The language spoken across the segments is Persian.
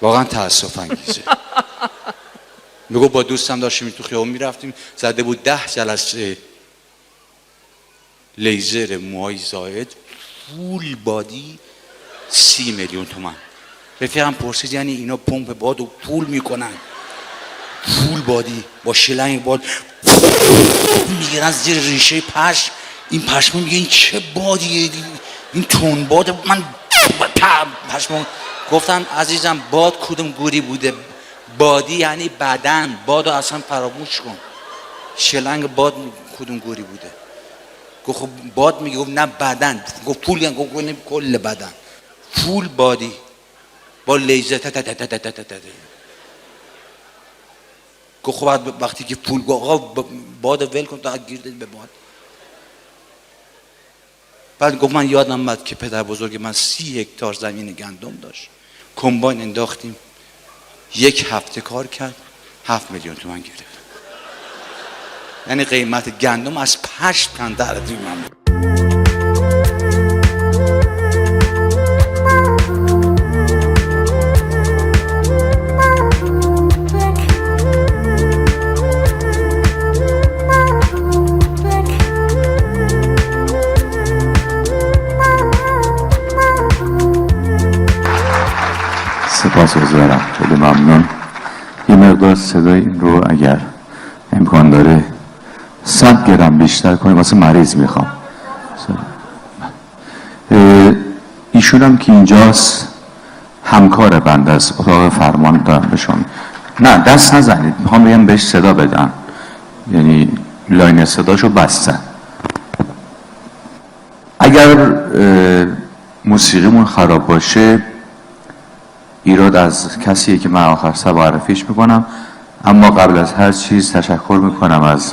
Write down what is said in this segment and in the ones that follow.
واقعا تأسف انگیزه. میگو با دوستم داشتیم تو خیابون میرفتیم، زده بود 10 جلسه لیزر موهای زائد، فول بادی 30 میلیون تومان. رفیقم پرسید یعنی اینا پمپ باد و پول میکنن؟ فول بادی با شلنگ باد میگیرن زیر ریشه پشم، این پشمو میگه این چه بادیه، این تون باد. من پشمو گفتم عزیزم باد کدوم گوری بوده، بادی یعنی بدن، بادو اصلا فراموش کن، شلنگ باد کدوم گوری بوده. گفت خب باد میگه، گفت نه بدن، گفت پول یعنی گفت کل بدن، فول بادی با لیزر گفت خب وقتی که پول گفت آقا باد ول کن تا گیر دادی به باد. بعد گفت من یادم اومد که پدر بزرگ من 30 هکتار زمین گندم داشت، کمباین انداختیم 1 هفته کار کرد 7 میلیون تومان گرفت. یعنی قیمت گندم از پشت کندر از من بود. سپاسگزارم، خیلی ممنون. یه مقدار صدای این رو اگر امکان داره 100 گرم بیشتر کنیم، واسه مریض میخوام. ایشون هم که اینجاست همکار بنده است، اتاق فرمان دارم بهشون. نه دست نزنید، میخوام بگم بهش صدا بدن، یعنی لاین صداشو بستن. اگر موسیقیمون خراب باشه ایراد از کسیه که من آخر سر معرفیش میکنم. اما قبل از هر چیز تشکر میکنم از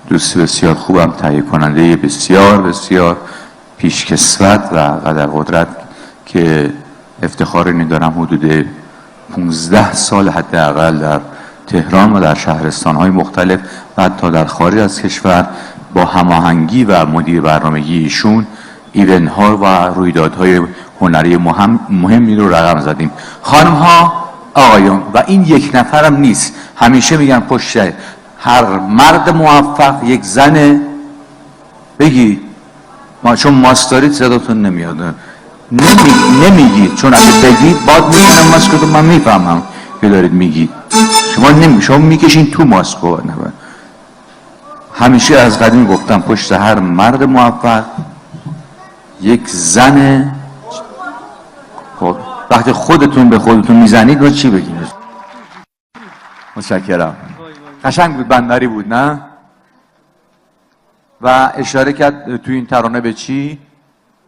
دوست بسیار خوبم، تهیه کننده بسیار بسیار پیشکسوت و قدر قدرت که افتخار اینو دارم حدود 15 سال حداقل در تهران و در شهرستان‌های مختلف و حتی در خارج از کشور با هماهنگی و مدیر برنامگی ایشون ایونت‌ها و رویدادهای هنری مهمی رو رقم زدیم. خانم‌ها، آقایون، و این یک نفرم نیست، همیشه میگن پشت هر مرد موفق یک زن. بگی ما چون ماست دارید صداتون نمیاد، نمیگید، چون اگه بگید باد میکنم ماسکتون، من میفهمم که دارید میگید. شما میکشین تو ماسکو. همیشه از قدیم گفتم پشت هر مرد موفق یک زن. خب وقتی خودتون به خودتون میزنید رو چی بگید؟ متشکرم. قشنگ بود، بندری بود نه؟ و اشاره کرد تو این ترانه به چی؟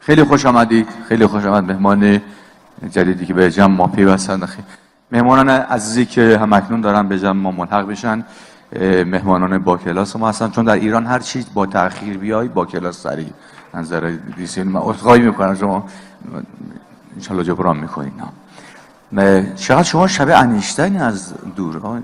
خیلی خوش آمدید، خیلی خوش آمد مهمان جدیدی که به جمع ما پیوستن. مهمانان عزیزی که همکنون دارن به جمع ما ملحق بشن مهمانان با کلاس ما هستن، چون در ایران هر چیز با تأخیر بیای با کلاس سریع نظر دیسین. من عذرخواهی میکنم، شما انشالله جبران میکنین. چقدر شما شبیه انیشتین از دور،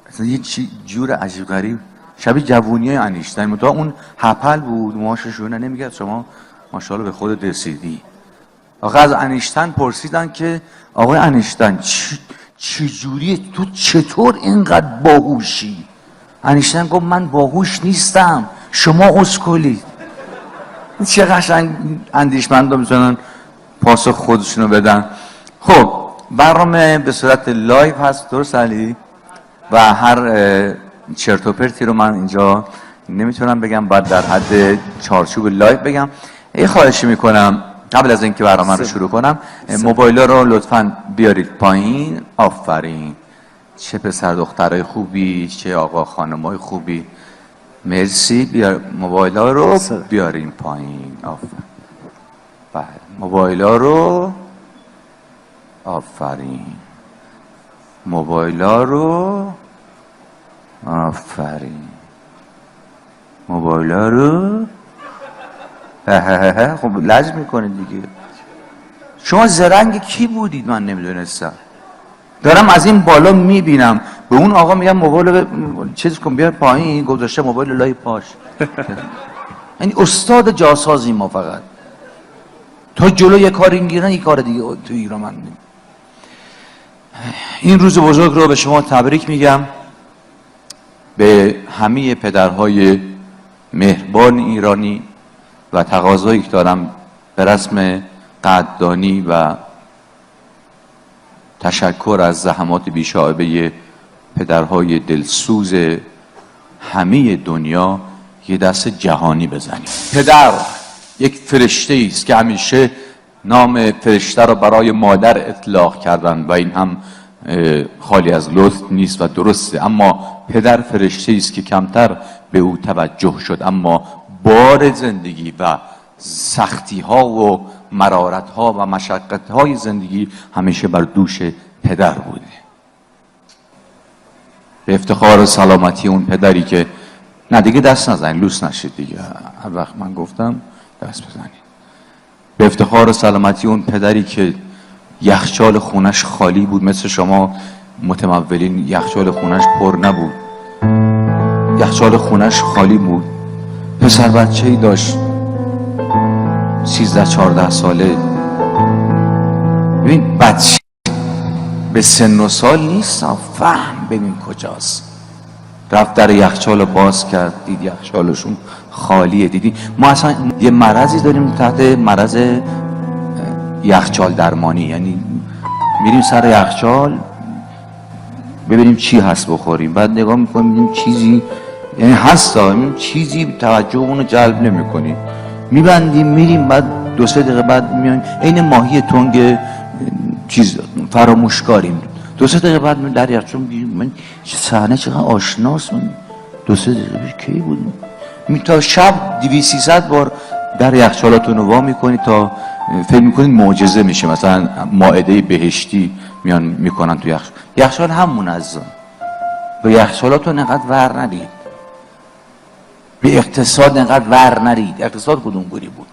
اصلا یه جور عجیب غریب شبیه جوونی های انیشتین، متأ اون هپل بود موهاشونه. نمیگه شما ماشاءالله به خود رسیدی. آقا از انیشتین پرسیدن که آقای انیشتین چجوری تو چطور اینقدر باهوشی؟ انیشتین گفت من باهوش نیستم، شما اسکلید. چه قشنگ اندیشمندا میتونن پاسخ خودشونو بدن. خب برنامه به صورت لایو هست، درست علی؟ و هر چرت و پرتی رو من اینجا نمیتونم بگم، باید در حد چارچوب لایو بگم. یه خواهشی میکنم قبل از اینکه برنامه رو شروع کنم، موبایلا رو لطفاً بیارید پایین. آفرین، چه پسر دخترای خوبی، چه آقا خانمای خوبی. مرسی. بیار موبایلا رو بیارین پایین. آفرین. بله موبایلا رو، آفرین. موبایلا رو، آفرین. موبایلا رو. خب لج میکنید دیگه. شما زرنگ کی بودید من نمیدونستم. دارم از این بالا میبینم به اون آقا میگم موبایل چیز کن بیار پایین، گذاشته موبایل لای پاش. یعنی استاد جاسازی ما فقط تا جلو یه کاری میگیرن، یه کار دیگه تو ایران من نمیم. این روز بزرگ رو به شما تبریک میگم، به همه پدرهای مهربان ایرانی و تقاضایی که دارم به رسم قدردانی و تشکر از زحمات بی‌شائبه پدرهای دلسوز همه دنیا یه دست جهانی بزنیم. پدر یک فرشته است که همیشه نام فرشته را برای مادر اطلاق کردن و این هم خالی از لطف نیست و درسته، اما پدر فرشته است که کمتر به او توجه شد، اما بار زندگی و سختی ها و مرارت ها و مشقت های زندگی همیشه بر دوش پدر بوده. به افتخار و سلامتی اون پدری که نه دیگه دست نزنید، لوس نشید دیگه، هر وقت من گفتم دست بزنید. به افتخار و سلامتی اون پدری که یخچال خونش خالی بود، مثل شما متمولین یخچال خونش پر نبود، یخچال خونش خالی بود، پسر بچه‌ای داشت 13-14 ساله. ببین بچه به سن و سال نیست، فهم ببین کجاست. رفت در یخچال رو باز کرد، دید یخچالشون خالیه. دیدی ما اصلا یه مرضی داریم تحت مرض یخچال درمانی، یعنی میریم سر یخچال ببینیم چی هست بخوریم، بعد نگاه میکنیم میبینیم چیزی یعنی هستا، چیزی توجه اونو جلب نمیکنیم، میبندیم میریم، بعد 2-3 دقیقه بعد میایم عین ماهی تنگ چیز فراموشکاریم. 2-3 دقیقه بعد در یخچال میگیم من صحنه چقدر آشناست، من 2-3 دقیقه پیش کی بودیم. تا شب 200-300 بار در یخچالاتون رو وا میکنید تا فکر میکنید معجزه میشه، مثلا مائده بهشتی میان میکنن تو یخچال همون عزیزان. به یخچالاتون انقدر ور نرید، به اقتصاد انقدر ور نرید. اقتصاد کدوم گوری بود؟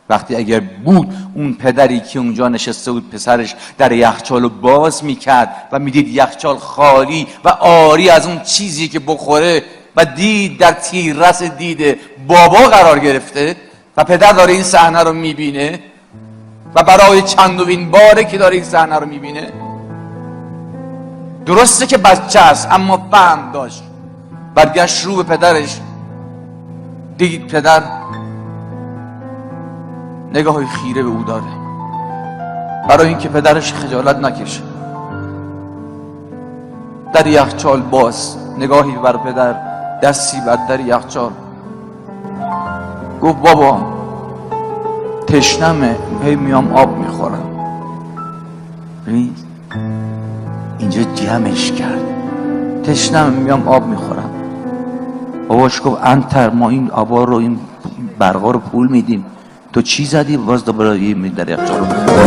وقتی اگر بود اون پدری که اونجا نشسته بود پسرش در یخچال رو باز میکرد و میدید یخچال خالی و آری از اون چیزی که بخوره و دید در تیررس دید بابا قرار گرفته و پدر داره این صحنه رو میبینه و برای چندمین باره که داره این صحنه رو میبینه. درسته که بچه است اما فهم داشت، برگشت رو به پدرش، دید پدر نگاهی خیره به او داره، برای اینکه پدرش خجالت نکشه در یخچال باز نگاهی بر پدر، دستی بر در یخچال، گفت بابا تشنمه، هی میام آب میخورم. اینجا جمعش کرد، تشنمه میام آب میخورم. باباش گفت انتر ما این آبا رو این برقا رو پول میدیم، تو چی زدی باز دوباره در یخچال